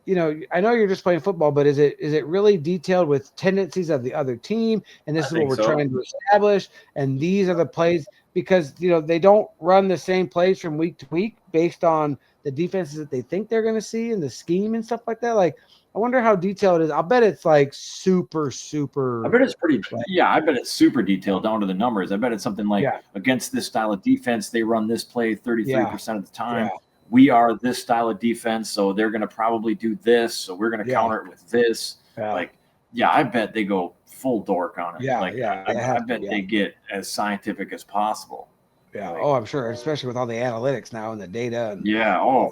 know you're just playing football, but is it really detailed with tendencies of the other team? And this is what we're trying to establish. And these are the plays, because, they don't run the same plays from week to week based on the defenses that they think they're going to see and the scheme and stuff like that. Like, I wonder how detailed it is. I'll bet it's like super. I bet it's pretty. I bet it's super detailed down to the numbers. I bet it's something like against this style of defense, they run this play 33% of the time. We are this style of defense, so they're going to probably do this. So we're going to counter it with this. I bet they go full dork on it. I bet they get as scientific as possible. I'm sure, especially with all the analytics now and the data. And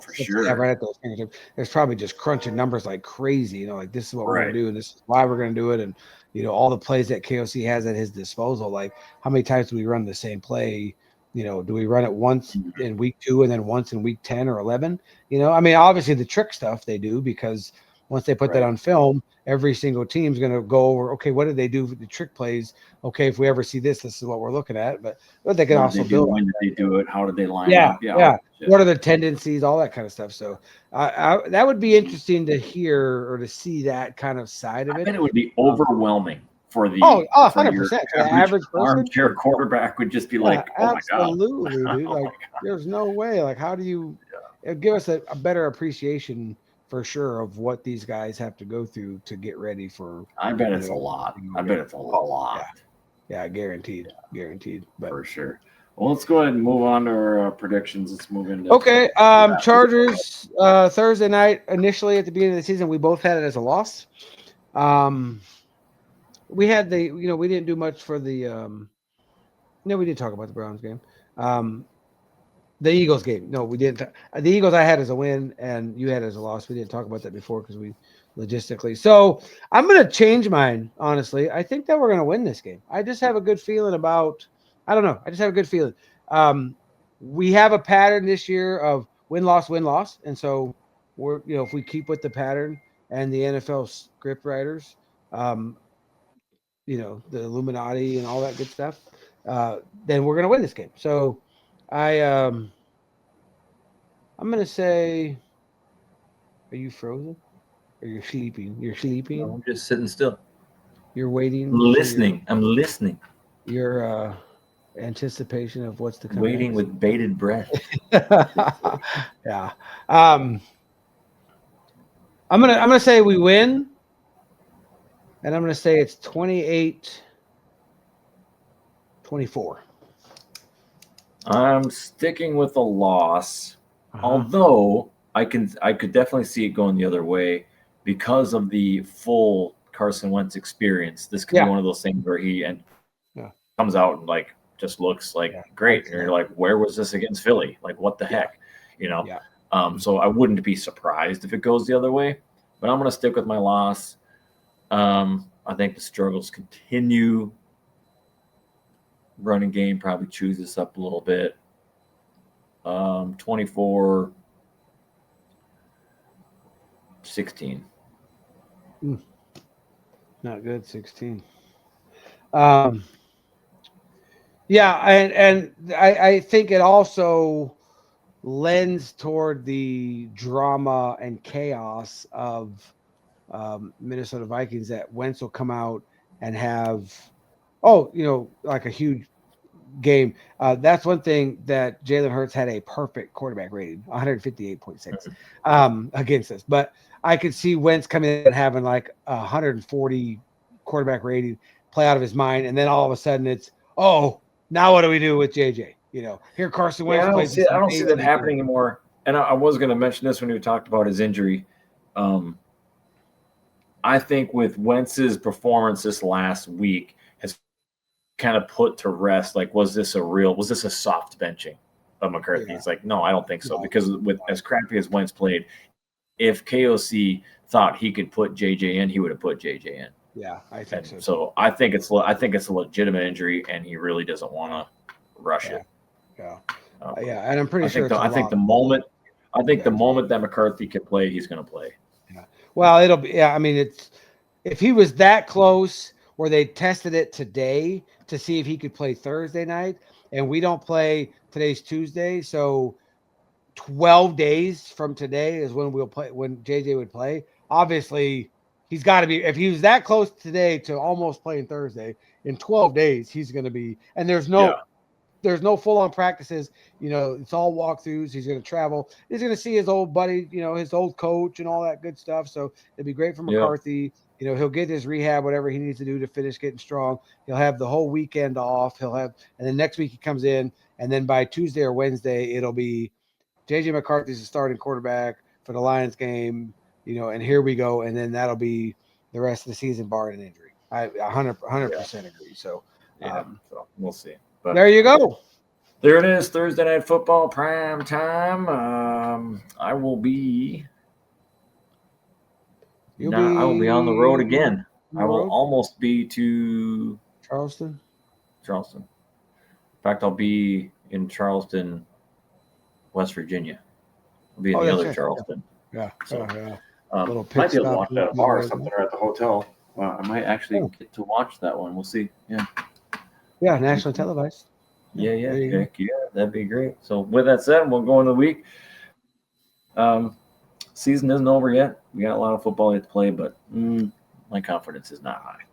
for sure. Right at those fingertips. There's probably just crunching numbers like crazy. Like, this is what we're going to do, and this is why we're going to do it. And all the plays that KOC has at his disposal. Like, how many times do we run the same play? Do we run it once in week 2 and then once in week 10 or 11? Obviously the trick stuff they do, because once they put that on film, every single team's going to go over, okay, what did they do with the trick plays? Okay, if we ever see this is what we're looking at. But they can also build. When did they do it? How did they line up? What are the tendencies? All that kind of stuff. So that would be interesting to hear or to see that kind of side of it. I bet it would be overwhelming. For the 100%. The average armchair quarterback would just be like, oh my God. Absolutely, dude. Like, there's no way. Like, how do you give us a better appreciation for sure of what these guys have to go through to get ready for? I bet it's a lot. I bet it's a lot. Yeah, guaranteed. But for sure. Well, let's go ahead and move on to our predictions. Let's move into Chargers Thursday night. Initially at the beginning of the season, we both had it as a loss. We had we didn't do much for the we did talk about the Browns game. The Eagles game. No, we didn't. The Eagles I had as a win and you had as a loss. We didn't talk about that before because we logistically. So I'm going to change mine, honestly. I think that we're going to win this game. I just have a good feeling about – I don't know. I just have a good feeling. We have a pattern this year of win-loss, win-loss. And so we're if we keep with the pattern and the NFL script writers the Illuminati and all that good stuff, then we're going to win this game. So I'm going to say, are you frozen? Or you're sleeping? You're sleeping? No, I'm just sitting still. You're waiting? I'm listening. Your anticipation of what's to come. Waiting next. With bated breath. Yeah. I'm gonna say we win. And I'm going to say it's 28-24. I'm sticking with a loss, although I could definitely see it going the other way because of the full Carson Wentz experience. This could be one of those things where he comes out and like just looks like great, and you're like, where was this against Philly? Like, what the heck, So I wouldn't be surprised if it goes the other way, but I'm going to stick with my loss. I think the struggles continue. Running game probably chews us up a little bit. 24-16. Not good, 16. And I think it also lends toward the drama and chaos of Minnesota Vikings, that Wentz will come out and have like a huge game. That's one thing that Jalen Hurts had a perfect quarterback rating, 158.6 against us. But I could see Wentz coming in and having like 140 quarterback rating, play out of his mind, and then all of a sudden it's, oh, now what do we do with JJ? Here Carson Wentz. I don't see that happening anymore. And I was going to mention this when we talked about his injury. I think with Wentz's performance this last week has kind of put to rest, like, was this a soft benching of McCarthy? Yeah. It's like, no, I don't think so. Because with as crappy as Wentz played, if KOC thought he could put JJ in, he would have put JJ in. Yeah, I think so. So I think it's a legitimate injury, and he really doesn't want to rush it. Yeah, and I'm pretty sure. I think the moment that McCarthy can play, he's going to play. Yeah. Well, it'll be. Yeah, I mean, it's if he was that close, where they tested it today to see if he could play Thursday night, and we don't play. Today's Tuesday, so 12 days from today is when we'll play. When JJ would play, obviously. He's got to be, if he was that close today to almost playing Thursday, in 12 days, he's going to be, and there's no full-on practices. It's all walkthroughs. He's going to travel. He's going to see his old buddy, his old coach and all that good stuff. So it'd be great for McCarthy. He'll get his rehab, whatever he needs to do to finish getting strong. He'll have the whole weekend off. And then next week he comes in, and then by Tuesday or Wednesday, it'll be JJ McCarthy's the starting quarterback for the Lions game. And here we go, and then that'll be the rest of the season, barring an injury. I 100% agree. So, so we'll see. But there you go. There it is, Thursday Night Football prime time. I will be. I will be on the road again. I will almost be to Charleston. In fact, I'll be in Charleston, West Virginia. I'll be in the other Charleston. Yeah. So, might be able to watch that at a bar or something, or at the hotel. Well, I might actually get to watch that one. We'll see. Yeah. Yeah, nationally televised. Yeah, that'd be great. So with that said, we'll go into the week. Season isn't over yet. We got a lot of football yet to play, but my confidence is not high.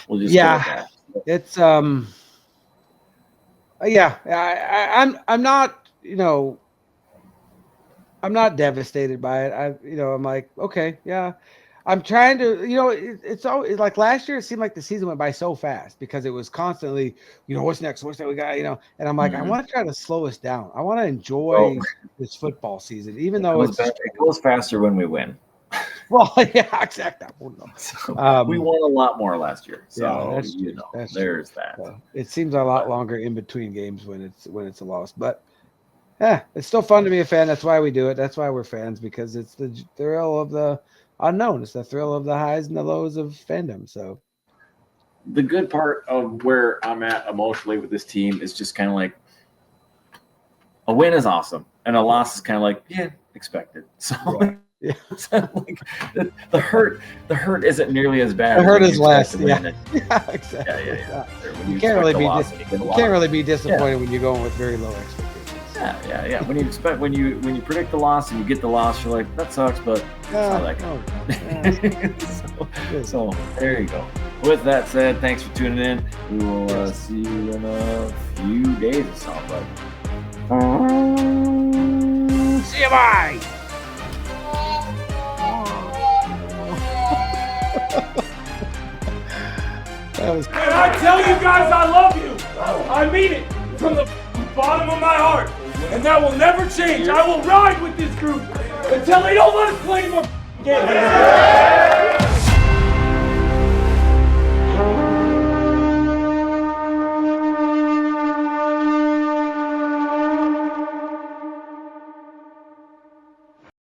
we'll just go with that. It's I'm not, I'm not devastated by it. I'm like, okay, yeah. I'm trying to, it's always like last year. It seemed like the season went by so fast because it was constantly, what's next? What's that we got? And I'm like, I want to try to slow us down. I want to enjoy this football season, even though it goes faster when we win. Well, yeah, exactly. We won a lot more last year, so there's that. It seems a lot longer in between games when it's a loss, but. Yeah, it's still fun to be a fan. That's why we do it. That's why we're fans, because it's the thrill of the unknown. It's the thrill of the highs and the lows of fandom. So the good part of where I'm at emotionally with this team is just kind of like a win is awesome, and a loss is kind of like expected. So like the hurt isn't nearly as bad. The hurt is less. Yeah, exactly. Yeah. You can't really be disappointed when you're going with very low expectations. Yeah. When you predict the loss and you get the loss, you're like, that sucks, but that's how that goes. So there you go. With that said, thanks for tuning in. We will see you in a few days. It sounds like. See you, bye. And I tell you guys I love you. I mean it from the bottom of my heart. And that will never change. I will ride with this group until they don't let us play more games.